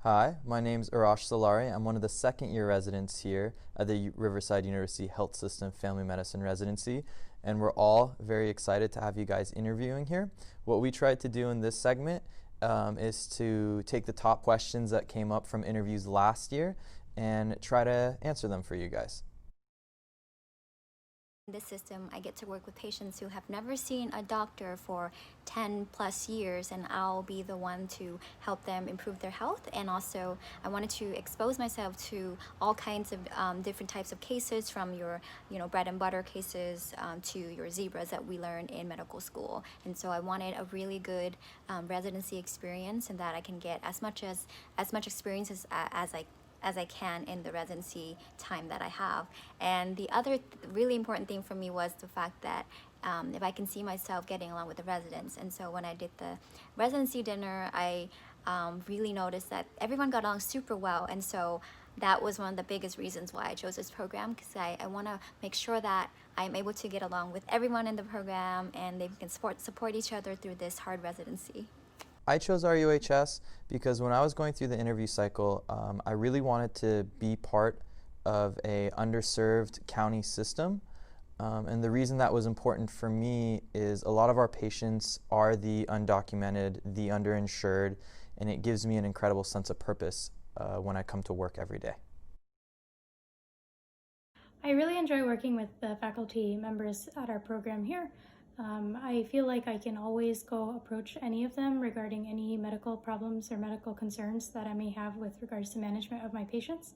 Hi, my name's Salari. I'm one of the second-year residents here at the Riverside University Health System Family Medicine Residency, and we're all very excited to have you guys interviewing here. What we tried to do in this segment is to take the top questions that came up from interviews last year and try to answer them for you guys. In this system, I get to work with patients who have never seen a doctor for 10 plus years, and I'll be the one to help them improve their health. And also, I wanted to expose myself to all kinds of different types of cases, from your bread and butter cases to your zebras that we learn in medical school. And so I wanted a really good residency experience, and that I can get as much experience as I can in the residency time that I have. And the other really important thing for me was the fact that if I can see myself getting along with the residents. And so when I did the residency dinner, I really noticed that everyone got along super well. And so that was one of the biggest reasons why I chose this program, because I want to make sure that I'm able to get along with everyone in the program and they can support each other through this hard residency. I chose RUHS because when I was going through the interview cycle, I really wanted to be part of a underserved county system. And the reason that was important for me is a lot of our patients are the undocumented, the underinsured, and it gives me an incredible sense of purpose when I come to work every day. I really enjoy working with the faculty members at our program here. I feel like I can always go approach any of them regarding any medical problems or medical concerns that I may have with regards to management of my patients.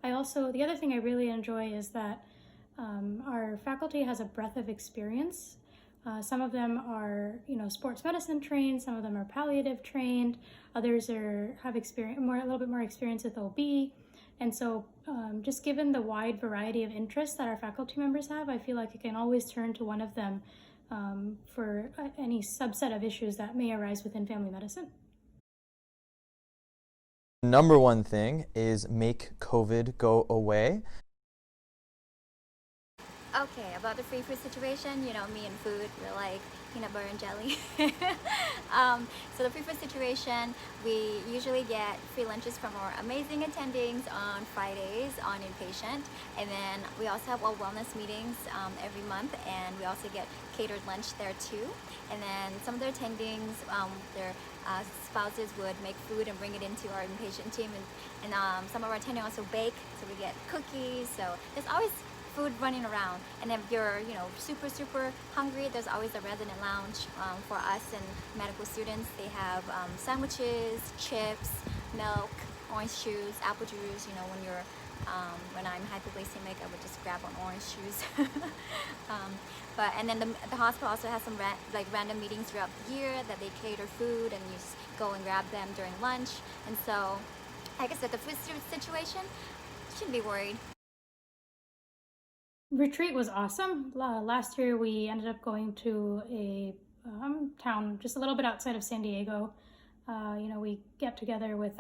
The other thing I really enjoy is that our faculty has a breadth of experience. Some of them are, sports medicine trained, some of them are palliative trained, others have experience, a little bit more experience with OB. And so just given the wide variety of interests that our faculty members have, I feel like I can always turn to one of them for any subset of issues that may arise within family medicine. Number one thing is make COVID go away. Okay, about the free food situation, me and food, we're like peanut butter and jelly. So the free food situation, we usually get free lunches from our amazing attendings on Fridays on inpatient, and then we also have our wellness meetings every month, and we also get catered lunch there too. And then some of their attendings, their spouses would make food and bring it into our inpatient team, and some of our attendings also bake, so we get cookies. So there's always food running around. And if you're super hungry, there's always a resident lounge for us and medical students. They have sandwiches, chips, milk, orange juice, apple juice. When I'm hypoglycemic, I would just grab an orange juice. And then the hospital also has some random meetings throughout the year that they cater food, and you just go and grab them during lunch. And so, like I said, the food situation, shouldn't be worried. Retreat was awesome. Last year we ended up going to a town just a little bit outside of San Diego. We get together with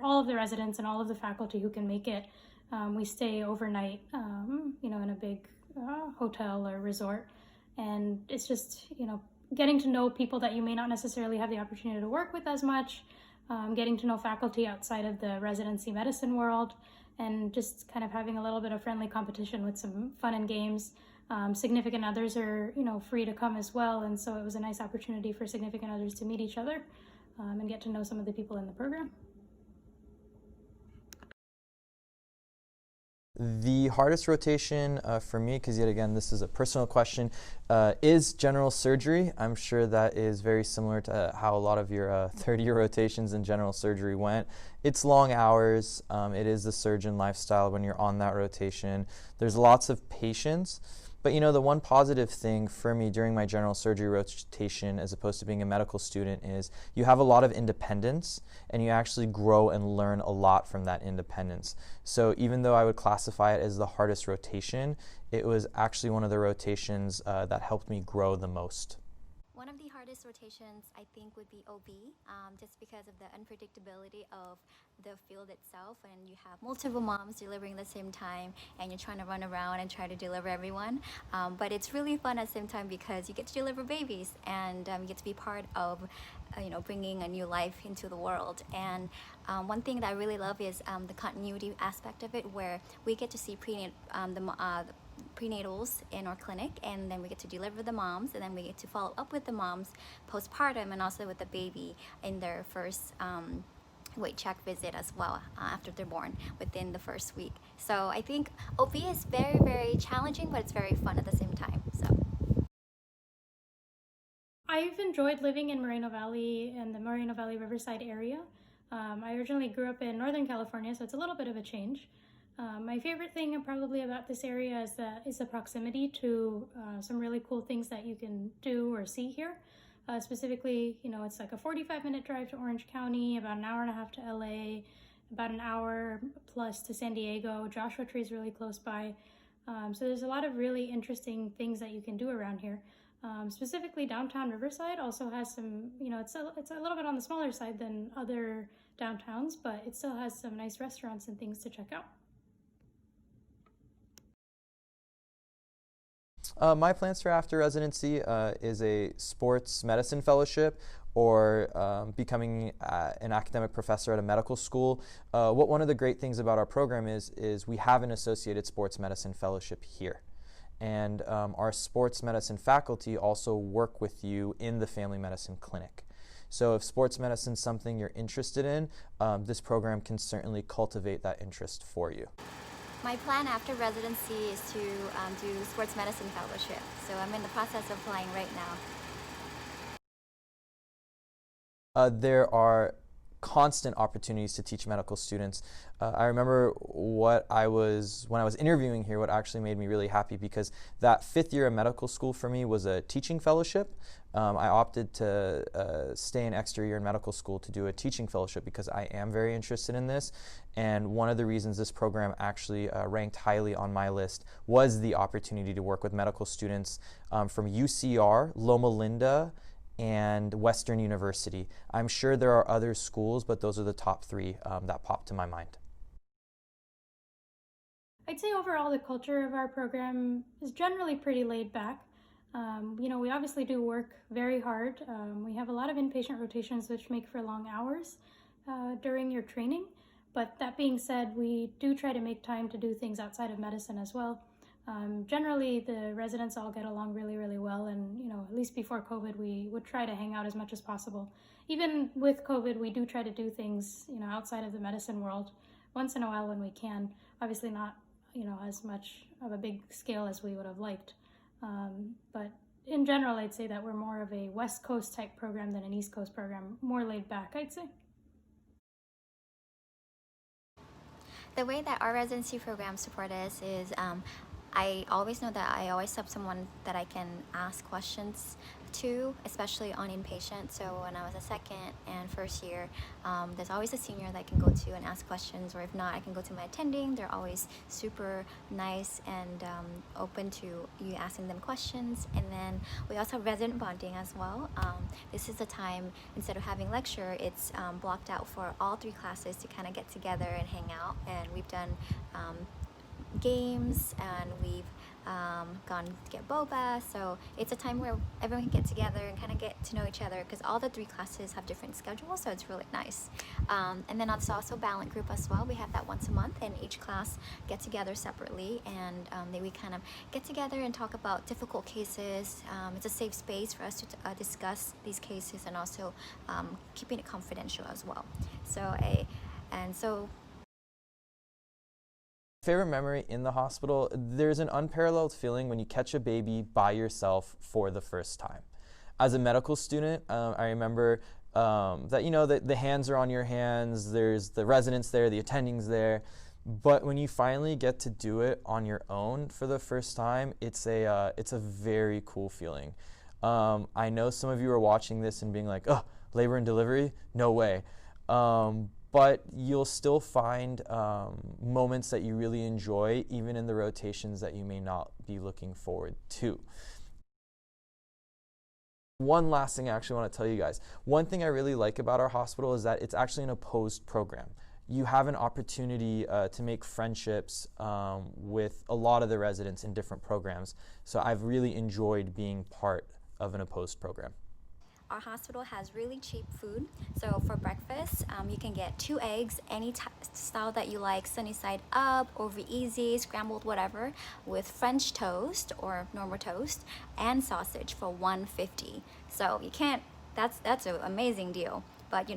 all of the residents and all of the faculty who can make it. We stay overnight, in a big hotel or resort. And it's just, getting to know people that you may not necessarily have the opportunity to work with as much, getting to know faculty outside of the residency medicine world, and just kind of having a little bit of friendly competition with some fun and games. Significant others are, free to come as well, and so it was a nice opportunity for significant others to meet each other and get to know some of the people in the program. The hardest rotation for me, because yet again this is a personal question, is general surgery. I'm sure that is very similar to how a lot of your third-year rotations in general surgery went. It's long hours. It is the surgeon lifestyle when you're on that rotation. There's lots of patience. But the one positive thing for me during my general surgery rotation, as opposed to being a medical student, is you have a lot of independence and you actually grow and learn a lot from that independence. So even though I would classify it as the hardest rotation, it was actually one of the rotations that helped me grow the most. One of the hardest hardest rotations, I think, would be OB, just because of the unpredictability of the field itself, and you have multiple moms delivering at the same time, and you're trying to run around and try to deliver everyone. But it's really fun at the same time because you get to deliver babies, and you get to be part of bringing a new life into the world. And one thing that I really love is the continuity aspect of it, where we get to see prenatals in our clinic, and then we get to deliver the moms, and then we get to follow up with the moms postpartum, and also with the baby in their first weight check visit as well, after they're born, within the first week. So I think OB is very, very challenging, but it's very fun at the same time. So I've enjoyed living in Moreno Valley and the Moreno Valley Riverside area. I originally grew up in Northern California, so it's a little bit of a change. My favorite thing probably about this area is the proximity to some really cool things that you can do or see here. Specifically, it's like a 45-minute drive to Orange County, about an hour and a half to LA, about an hour plus to San Diego. Joshua Tree is really close by. So there's a lot of really interesting things that you can do around here. Specifically, downtown Riverside also has some, it's a little bit on the smaller side than other downtowns, but it still has some nice restaurants and things to check out. My plans for after residency is a sports medicine fellowship, or becoming an academic professor at a medical school. One of the great things about our program is we have an associated sports medicine fellowship here. And our sports medicine faculty also work with you in the family medicine clinic. So if sports medicine is something you're interested in, this program can certainly cultivate that interest for you. my plan after residency is to do sports medicine fellowship. So I'm in the process of applying right now. There are constant opportunities to teach medical students. I remember when I was interviewing here, what actually made me really happy, because that 5th year of medical school for me was a teaching fellowship. I opted to stay an extra year in medical school to do a teaching fellowship because I am very interested in this. And one of the reasons this program actually ranked highly on my list was the opportunity to work with medical students from UCR, Loma Linda, and Western University. I'm sure there are other schools, but those are the top 3 that pop to my mind. I'd say overall the culture of our program is generally pretty laid back. We obviously do work very hard. We have a lot of inpatient rotations which make for long hours during your training. But that being said, we do try to make time to do things outside of medicine as well. Generally, the residents all get along really, really well, and at least before COVID, we would try to hang out as much as possible. Even with COVID, we do try to do things outside of the medicine world once in a while when we can. Obviously, not as much of a big scale as we would have liked. But in general, I'd say that we're more of a West Coast type program than an East Coast program, more laid back, I'd say. The way that our residency program support us is I always know that I always have someone that I can ask questions to, especially on inpatient. So when I was a second and first year, there's always a senior that I can go to and ask questions, or if not, I can go to my attending. They're always super nice and open to you asking them questions. And then we also have resident bonding as well. This is the time, instead of having lecture, it's blocked out for all 3 classes to kind of get together and hang out. And we've done games, and we've gone to get boba. So it's a time where everyone can get together and kind of get to know each other, because all the 3 classes have different schedules, so it's really nice. And then there's also balance group as well. We have that once a month, and each class get together separately, and then we kind of get together and talk about difficult cases. It's a safe space for us to discuss these cases, and also keeping it confidential as well. Favorite memory in the hospital, there's an unparalleled feeling when you catch a baby by yourself for the first time. As a medical student, I remember that the hands are on your hands, there's the residents there, the attendings there, but when you finally get to do it on your own for the first time, it's a very cool feeling. I know some of you are watching this and being like, oh, labor and delivery? No way. But you'll still find moments that you really enjoy, even in the rotations that you may not be looking forward to. One last thing I actually want to tell you guys. One thing I really like about our hospital is that it's actually an opposed program. You have an opportunity to make friendships with a lot of the residents in different programs. So I've really enjoyed being part of an opposed program. Our hospital has really cheap food. So for breakfast, you can get 2 eggs, any style that you like, sunny side up, over easy, scrambled, whatever, with French toast or normal toast and sausage for $1.50. So you can't. That's an amazing deal. But